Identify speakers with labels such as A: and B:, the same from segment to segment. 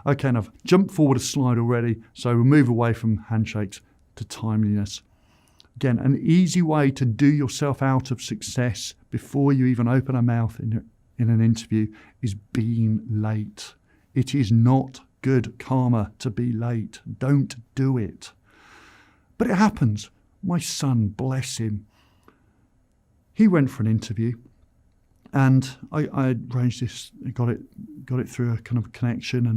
A: Okay, and I've jumped forward a slide already, so we'll move away from handshakes to timeliness. Again, an easy way to do yourself out of success before you even open a mouth in an interview is being late. It is not good karma to be late. Don't do it. But it happens. My son, bless him, he went for an interview, and I arranged this, got it through a kind of connection,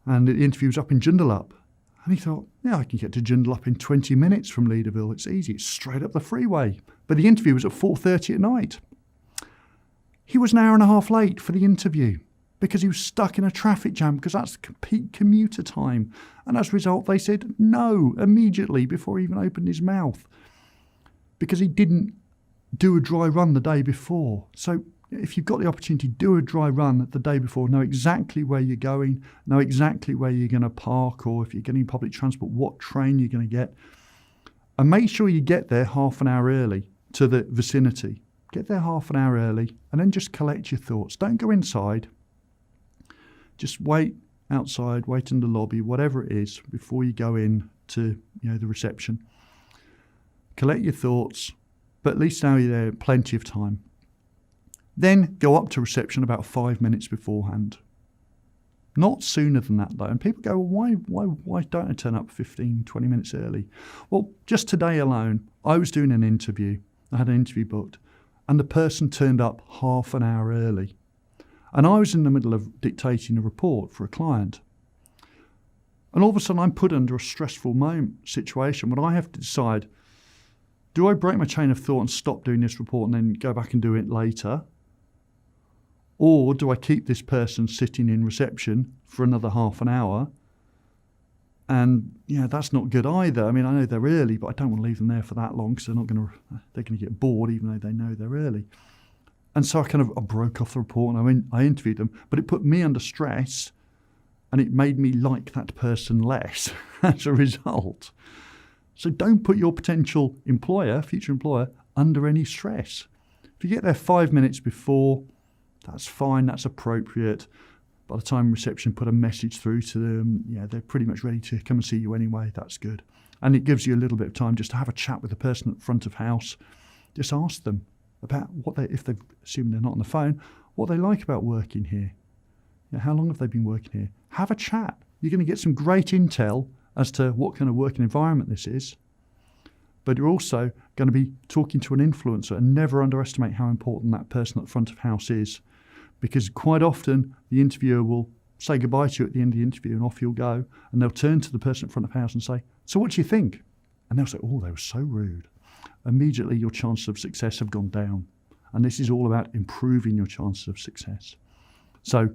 A: and the interview was up in Joondalup. And he thought, yeah, I can get to Joondalup in 20 minutes from Leederville. It's easy. It's straight up the freeway. But the interview was at 4:30 at night. He was an hour and a half late for the interview because he was stuck in a traffic jam, because that's peak commuter time. And as a result, they said no immediately before he even opened his mouth, because he didn't do a dry run the day before. So if you've got the opportunity, do a dry run the day before. Know exactly where you're going, know exactly where you're going to park, or if you're getting public transport, what train you're going to get. And make sure you get there half an hour early to the vicinity. Get there half an hour early, and then just collect your thoughts. Don't go inside. Just wait outside, wait in the lobby, whatever it is, before you go in to the reception. Collect your thoughts, but at least now you're there, plenty of time. Then go up to reception about 5 minutes beforehand. Not sooner than that, though. And people go, well, why don't I turn up 15, 20 minutes early? Well, just today alone, I was doing an interview. I had an interview booked, and the person turned up half an hour early. And I was in the middle of dictating a report for a client. And all of a sudden, I'm put under a stressful situation when I have to decide, do I break my chain of thought and stop doing this report and then go back and do it later? Or do I keep this person sitting in reception for another half an hour? And that's not good either. I mean, I know they're early, but I don't want to leave them there for that long, because they're going to get bored, even though they know they're early. And so I broke off the report and I interviewed them, but it put me under stress, and it made me like that person less as a result. So don't put your potential employer, future employer, under any stress. If you get there 5 minutes before, that's fine, that's appropriate. By the time reception put a message through to them, they're pretty much ready to come and see you anyway. That's good. And it gives you a little bit of time just to have a chat with the person at the front of house. Just ask them about if they've assumed they're not on the phone, what they like about working here. How long have they been working here? Have a chat. You're going to get some great intel as to what kind of working environment this is. But you're also going to be talking to an influencer, and never underestimate how important that person at the front of house is. Because quite often the interviewer will say goodbye to you at the end of the interview, and off you'll go, and they'll turn to the person in front of house and say, so what do you think? And they'll say, oh, they were so rude. Immediately your chances of success have gone down. And this is all about improving your chances of success. So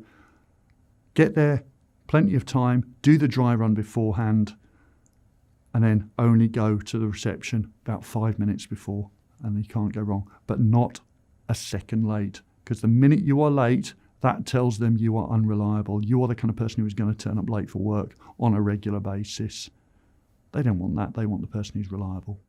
A: get there, plenty of time, do the dry run beforehand, and then only go to the reception about 5 minutes before, and you can't go wrong. But not a second late, because the minute you are late, that tells them you are unreliable. You are the kind of person who is going to turn up late for work on a regular basis. They don't want that. They want the person who's reliable.